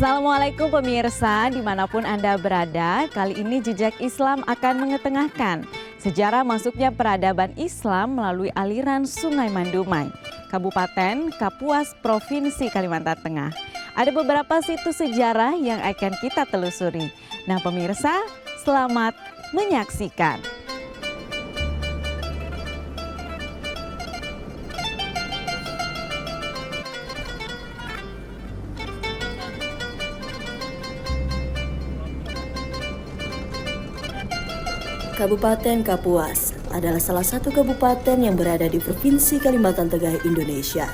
Assalamualaikum pemirsa, dimanapun Anda berada, kali ini Jejak Islam akan mengetengahkan sejarah masuknya peradaban Islam melalui aliran Sungai Mandumai, Kabupaten Kapuas, Provinsi Kalimantan Tengah. Ada beberapa situs sejarah yang akan kita telusuri. Nah pemirsa, selamat menyaksikan. Kabupaten Kapuas adalah salah satu kabupaten yang berada di Provinsi Kalimantan Tengah, Indonesia.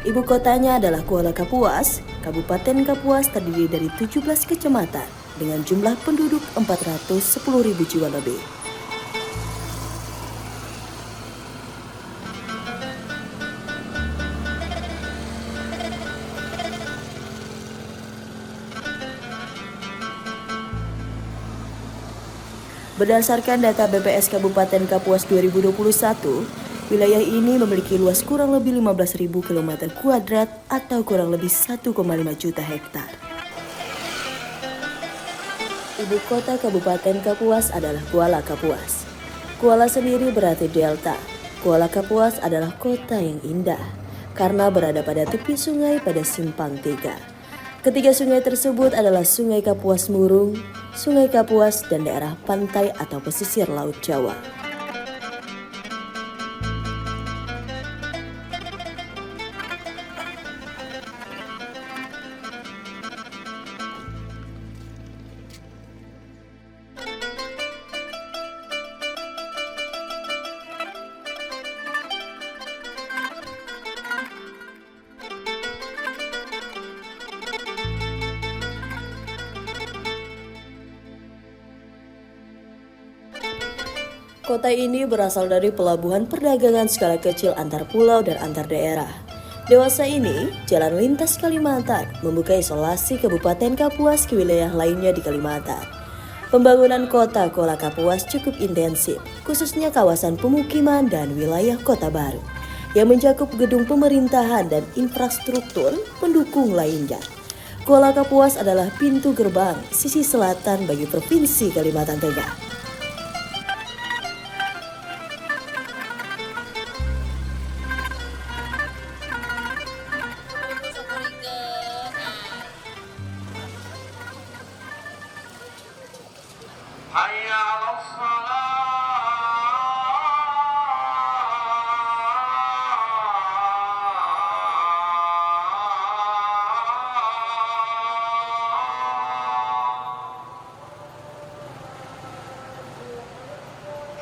Ibu kotanya adalah Kuala Kapuas. Kabupaten Kapuas terdiri dari 17 kecamatan dengan jumlah penduduk 410.000 jiwa lebih. Berdasarkan data BPS Kabupaten Kapuas 2021, wilayah ini memiliki luas kurang lebih 15.000 km² atau kurang lebih 1,5 juta hektar. Ibu kota Kabupaten Kapuas adalah Kuala Kapuas. Kuala sendiri berarti delta. Kuala Kapuas adalah kota yang indah karena berada pada tepi sungai pada Simpang 3. Ketiga sungai tersebut adalah Sungai Kapuas Murung, Sungai Kapuas, dan daerah pantai atau pesisir Laut Jawa. Kota ini berasal dari pelabuhan perdagangan skala kecil antar pulau dan antar daerah. Dewasa ini, jalan lintas Kalimantan membuka isolasi Kabupaten Kapuas ke wilayah lainnya di Kalimantan. Pembangunan kota Kuala Kapuas cukup intensif, khususnya kawasan pemukiman dan wilayah kota baru, yang mencakup gedung pemerintahan dan infrastruktur pendukung lainnya. Kuala Kapuas adalah pintu gerbang sisi selatan bagi Provinsi Kalimantan Tengah. Hayya 'alas shalah.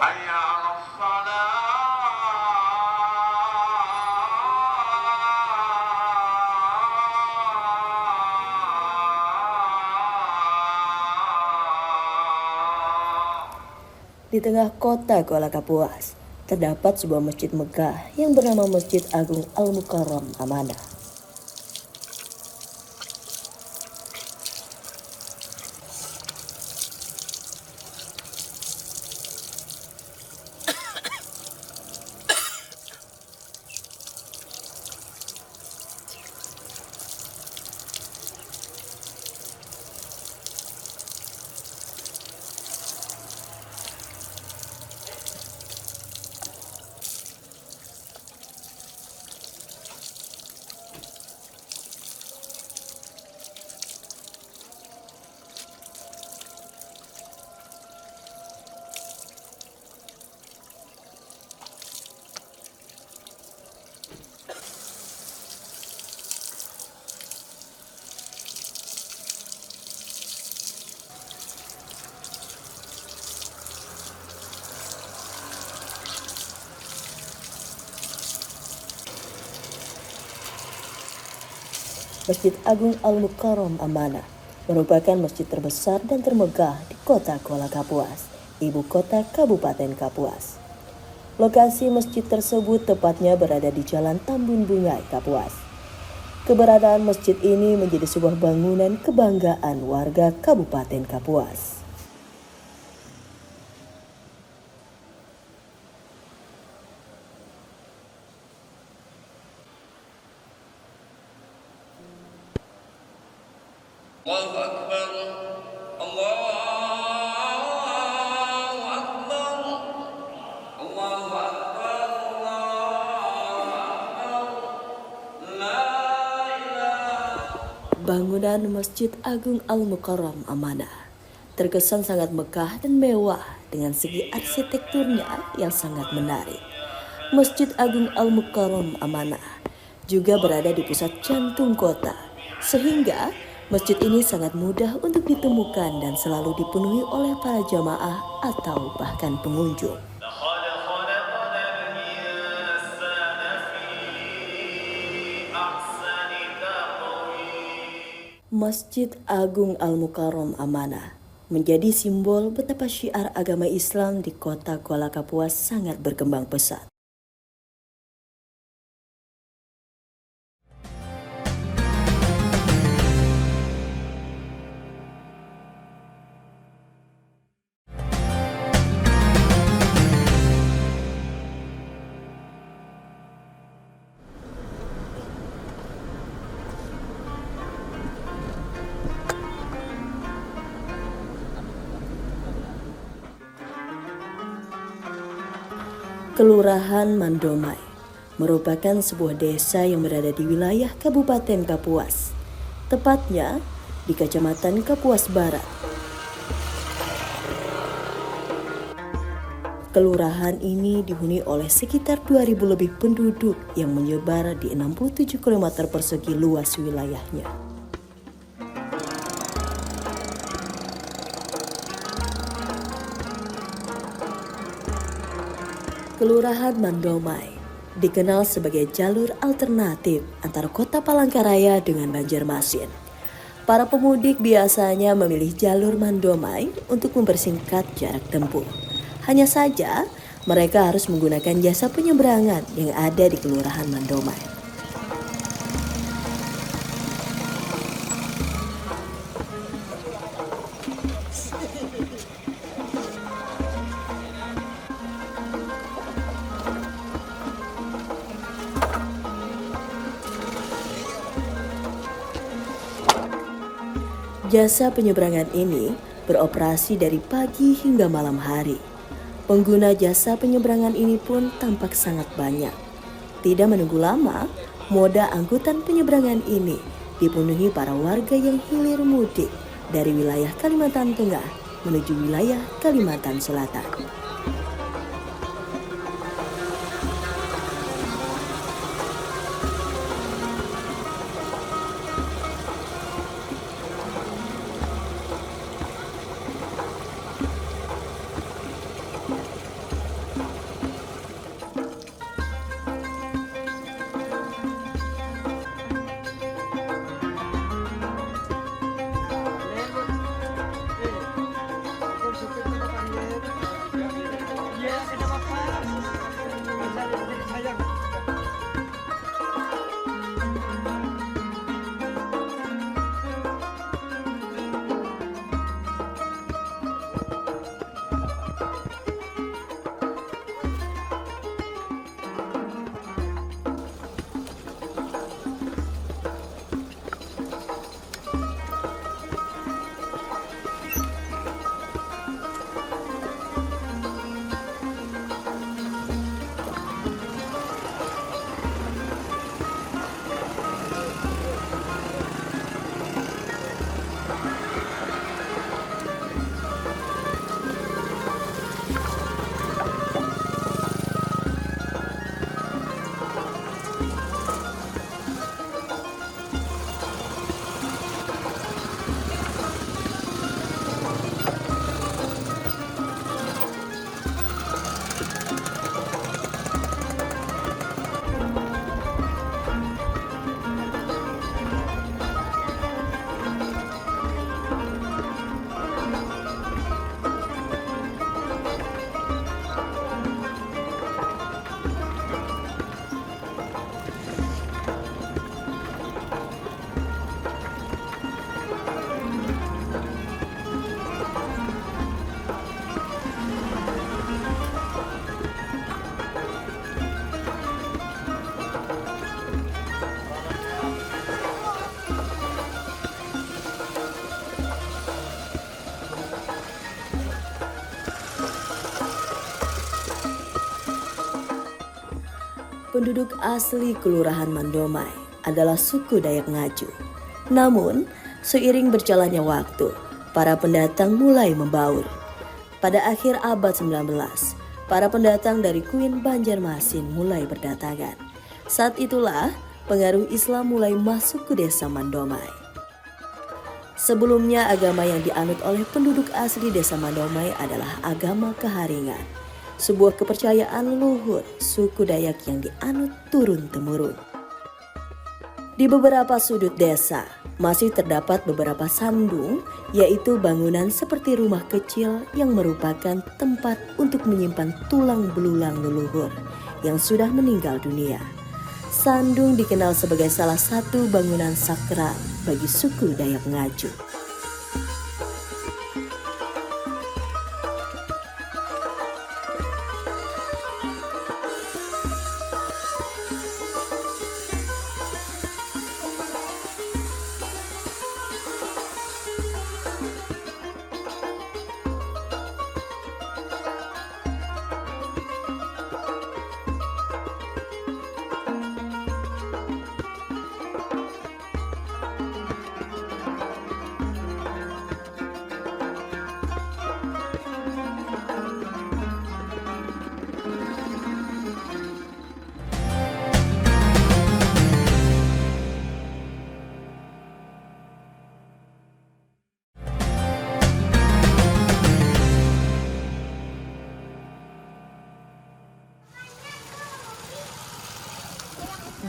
Hayya 'alas Di tengah kota Kuala Kapuas, terdapat sebuah masjid megah yang bernama Masjid Agung Al-Mukarram Amanah. Masjid Agung Al-Mukarram Amanah merupakan masjid terbesar dan termegah di kota Kuala Kapuas, ibu kota Kabupaten Kapuas. Lokasi masjid tersebut tepatnya berada di Jalan Tambun Bungai, Kapuas. Keberadaan masjid ini menjadi sebuah bangunan kebanggaan warga Kabupaten Kapuas. Bangunan Masjid Agung Al-Mukarram Amanah terkesan sangat megah dan mewah dengan segi arsitekturnya yang sangat menarik. Masjid Agung Al-Mukarram Amanah juga berada di pusat jantung kota, sehingga masjid ini sangat mudah untuk ditemukan dan selalu dipenuhi oleh para jamaah atau bahkan pengunjung. Masjid Agung Al-Mukarram Amanah menjadi simbol betapa syiar agama Islam di kota Kuala Kapuas sangat berkembang pesat. Kelurahan Mandomai merupakan sebuah desa yang berada di wilayah Kabupaten Kapuas, tepatnya di Kecamatan Kapuas Barat. Kelurahan ini dihuni oleh sekitar 2.000 lebih penduduk yang menyebar di 67 km persegi luas wilayahnya. Kelurahan Mandomai dikenal sebagai jalur alternatif antara kota Palangkaraya dengan Banjarmasin. Para pemudik biasanya memilih jalur Mandomai untuk mempersingkat jarak tempuh. Hanya saja, mereka harus menggunakan jasa penyeberangan yang ada di Kelurahan Mandomai. Jasa penyeberangan ini beroperasi dari pagi hingga malam hari. Pengguna jasa penyeberangan ini pun tampak sangat banyak. Tidak menunggu lama, moda angkutan penyeberangan ini dipenuhi para warga yang hilir mudik dari wilayah Kalimantan Tengah menuju wilayah Kalimantan Selatan. Penduduk asli Kelurahan Mandomai adalah suku Dayak Ngaju. Namun, seiring berjalannya waktu, para pendatang mulai membaur. Pada akhir abad 19, para pendatang dari Kuin Banjarmasin mulai berdatangan. Saat itulah pengaruh Islam mulai masuk ke desa Mandomai. Sebelumnya agama yang dianut oleh penduduk asli desa Mandomai adalah agama Keharingan, sebuah kepercayaan luhur suku Dayak yang dianut turun-temurun. Di beberapa sudut desa masih terdapat beberapa sandung, yaitu bangunan seperti rumah kecil yang merupakan tempat untuk menyimpan tulang belulang leluhur yang sudah meninggal dunia. Sandung dikenal sebagai salah satu bangunan sakral bagi suku Dayak Ngaju.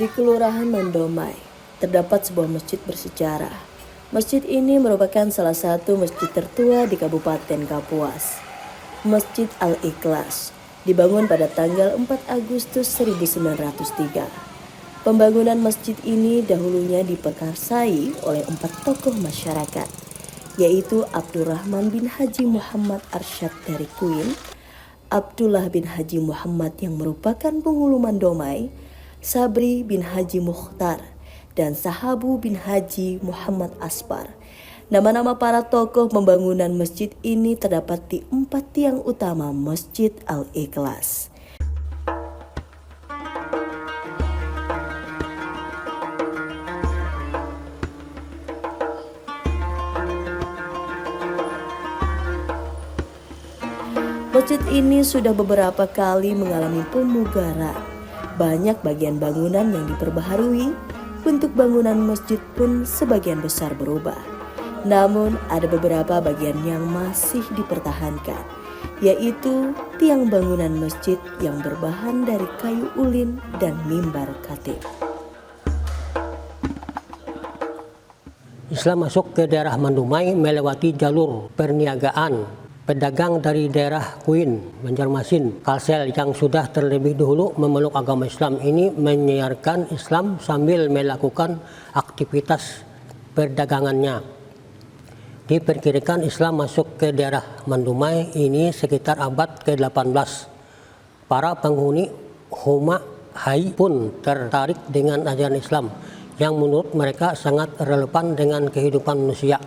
Di Kelurahan Mandomai, terdapat sebuah masjid bersejarah. Masjid ini merupakan salah satu masjid tertua di Kabupaten Kapuas. Masjid Al-Ikhlas dibangun pada tanggal 4 Agustus 1903. Pembangunan masjid ini dahulunya diperkarsai oleh 4 tokoh masyarakat, yaitu Abdurrahman bin Haji Muhammad Arsyad dari Kuin, Abdullah bin Haji Muhammad yang merupakan penghulu Mandomai, Sabri bin Haji Mukhtar, dan Sahabu bin Haji Muhammad Aspar. Nama-nama para tokoh pembangunan masjid ini terdapat di 4 tiang utama Masjid Al-Ikhlas. Masjid ini sudah beberapa kali mengalami pemugaran. Banyak bagian bangunan yang diperbaharui, bentuk bangunan masjid pun sebagian besar berubah. Namun ada beberapa bagian yang masih dipertahankan, yaitu tiang bangunan masjid yang berbahan dari kayu ulin dan mimbar khatib. Islam masuk ke daerah Mandomai melewati jalur perniagaan pedagang dari daerah Kuin, Banjarmasin, Kalsel yang sudah terlebih dahulu memeluk agama Islam ini menyiarkan Islam sambil melakukan aktivitas perdagangannya. Diperkirakan Islam masuk ke daerah Mandomai ini sekitar abad ke-18. Para penghuni Huma Hai pun tertarik dengan ajaran Islam yang menurut mereka sangat relevan dengan kehidupan manusia.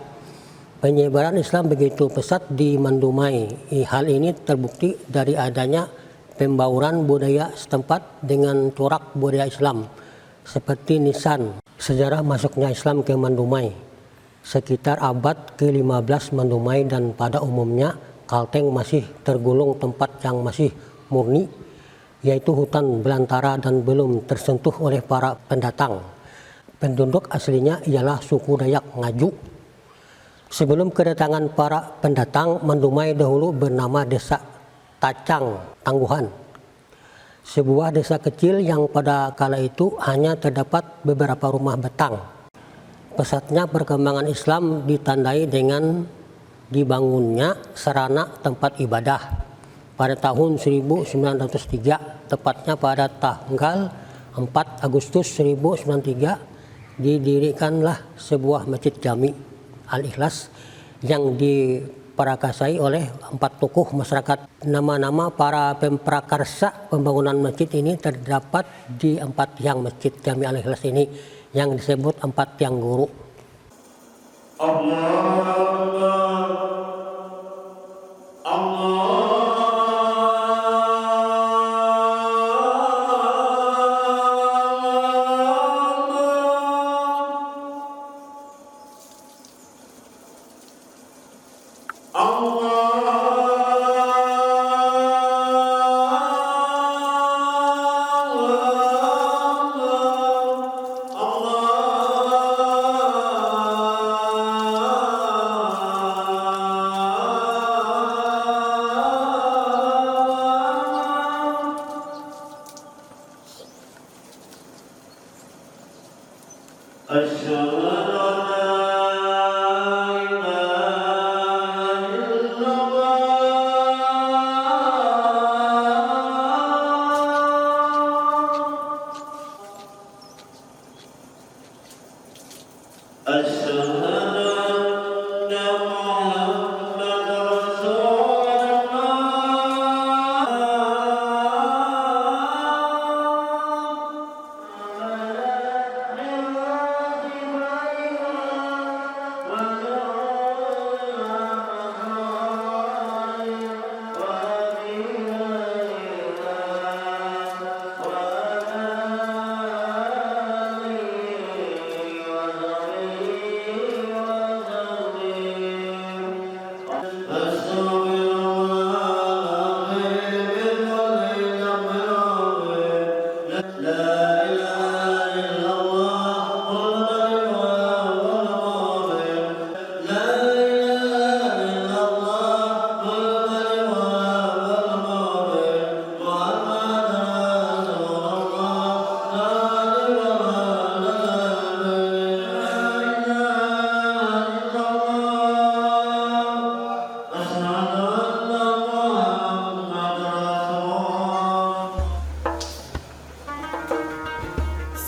Penyebaran Islam begitu pesat di Mandomai. Hal ini terbukti dari adanya pembauran budaya setempat dengan corak budaya Islam seperti nisan. Sejarah masuknya Islam ke Mandomai sekitar abad ke-15 Mandomai dan pada umumnya Kalteng masih tergolong tempat yang masih murni, yaitu hutan belantara dan belum tersentuh oleh para pendatang. Penduduk aslinya ialah suku Dayak Ngaju. Sebelum kedatangan para pendatang, Mandomai dahulu bernama Desa Tacang Tangguhan. Sebuah desa kecil yang pada kala itu hanya terdapat beberapa rumah batang. Pesatnya perkembangan Islam ditandai dengan dibangunnya sarana tempat ibadah. Pada tahun 1903, tepatnya pada tanggal 4 Agustus 1903, didirikanlah sebuah masjid jami Al-Ikhlas yang diperakasai oleh 4 tokoh masyarakat. Nama-nama para pemprakarsa pembangunan masjid ini terdapat di 4 tiang masjid Jami Al-Ikhlas ini yang disebut 4 tiang guru.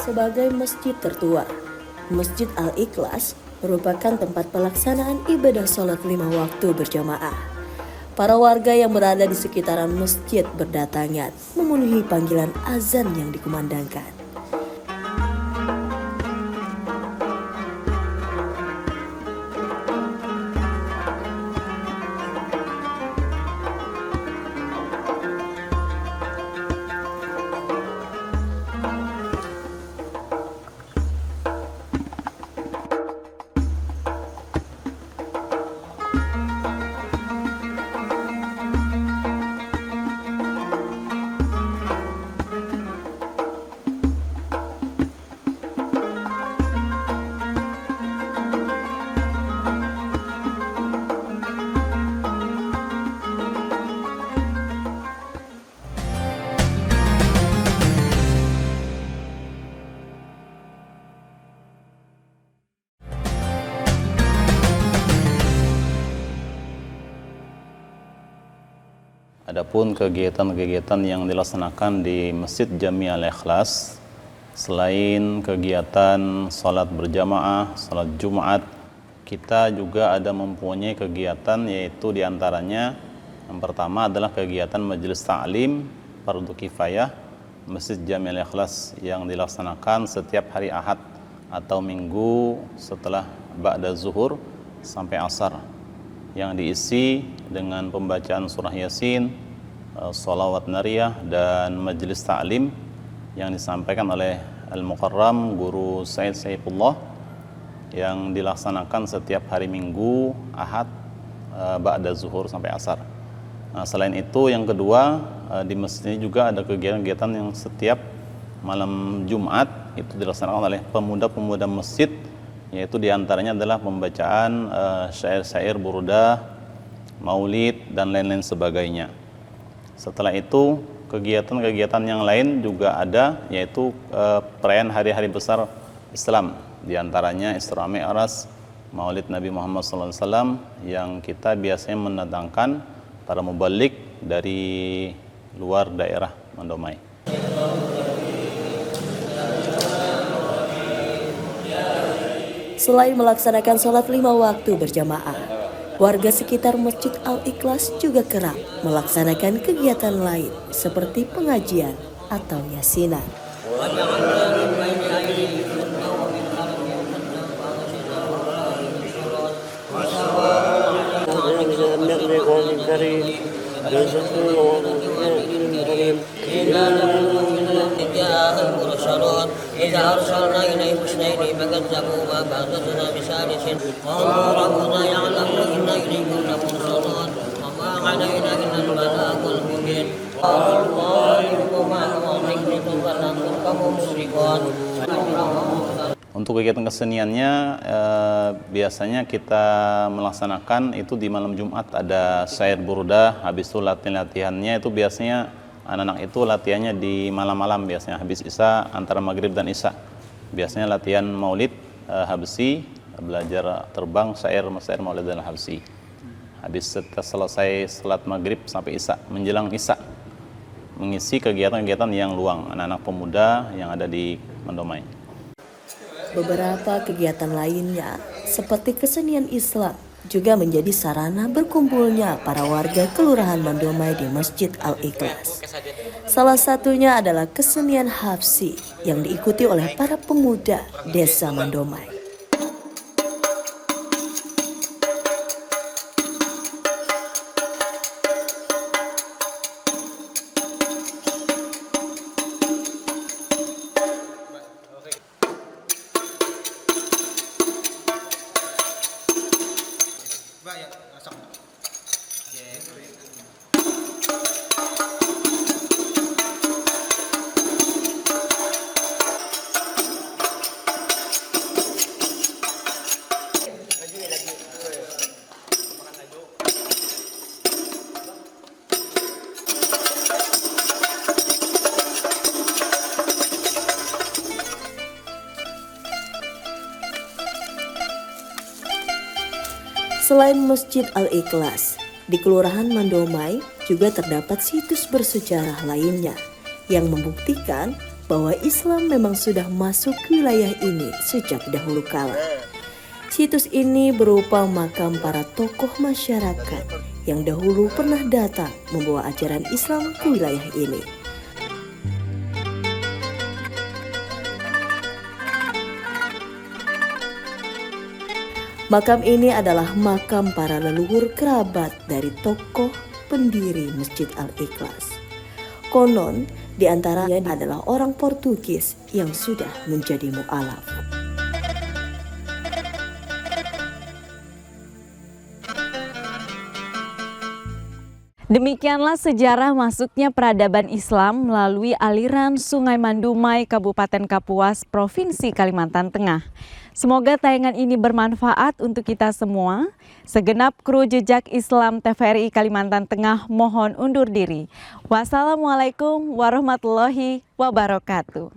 Sebagai masjid tertua, Masjid Al-Ikhlas merupakan tempat pelaksanaan ibadah sholat 5 waktu berjamaah. Para warga yang berada di sekitaran masjid berdatangan memenuhi panggilan azan yang dikumandangkan. Adapun kegiatan-kegiatan yang dilaksanakan di Masjid Jami Al-Ikhlas, selain kegiatan salat berjamaah, salat Jumat, kita juga ada mempunyai kegiatan, yaitu diantaranya yang pertama adalah kegiatan majelis ta'lim fardu kifayah Masjid Jami Al-Ikhlas yang dilaksanakan setiap hari Ahad atau Minggu setelah ba'da zuhur sampai asar, yang diisi dengan pembacaan surah Yasin, sholawat nariyah, dan majelis ta'lim yang disampaikan oleh Al-Mukarram Guru Said Saifullah yang dilaksanakan setiap hari Minggu, Ahad, ba'da zuhur sampai asar. Nah, selain itu yang kedua, di masjid ini juga ada kegiatan-kegiatan yang setiap malam Jumat itu dilaksanakan oleh pemuda-pemuda masjid, yaitu diantaranya adalah pembacaan syair-syair burudah, maulid, dan lain-lain sebagainya. Setelah itu kegiatan-kegiatan yang lain juga ada, yaitu perayaan hari-hari besar Islam, diantaranya Isra Mi'raj, maulid Nabi Muhammad SAW, yang kita biasanya mendatangkan para mubalik dari luar daerah Mondomai. Selain melaksanakan sholat 5 waktu berjamaah, warga sekitar Masjid Al-Ikhlas juga kerap melaksanakan kegiatan lain seperti pengajian atau yasinan. إذا أرسلنا إليهم اثنين فكذبوا ما بعثنا بثالث قالوا ربنا يعلم إنا إليكم لمرسلون وما علينا إلا البلاغ المبين قالوا طائركم معكم وإنكم بل أنتم قوم مسرفون. Untuk kegiatan keseniannya biasanya kita melaksanakan itu di malam Jumat, ada syair burdah, habis itu latihannya itu biasanya anak-anak itu latihannya di malam-malam, biasanya habis Isya, antara maghrib dan Isya. Biasanya latihan maulid Habsyi, belajar terbang syair Maulid al-Habsyi. Habis selesai salat maghrib sampai isya, menjelang isya, mengisi kegiatan-kegiatan yang luang anak-anak pemuda yang ada di Mandomai. Beberapa kegiatan lainnya seperti kesenian Islam juga menjadi sarana berkumpulnya para warga Kelurahan Mandomai di Masjid Al-Ikhlas. Salah satunya adalah kesenian Habsyi yang diikuti oleh para pemuda Desa Mandomai. Selain Masjid Al-Ikhlas, di Kelurahan Mandomai juga terdapat situs bersejarah lainnya yang membuktikan bahwa Islam memang sudah masuk ke wilayah ini sejak dahulu kala. Situs ini berupa makam para tokoh masyarakat yang dahulu pernah datang membawa ajaran Islam ke wilayah ini. Makam ini adalah makam para leluhur kerabat dari tokoh pendiri Masjid Al-Ikhlas. Konon, di antaranya adalah orang Portugis yang sudah menjadi mu'alaf. Demikianlah sejarah masuknya peradaban Islam melalui aliran Sungai Mandumai, Kabupaten Kapuas, Provinsi Kalimantan Tengah. Semoga tayangan ini bermanfaat untuk kita semua. Segenap kru Jejak Islam TVRI Kalimantan Tengah mohon undur diri. Wassalamualaikum warahmatullahi wabarakatuh.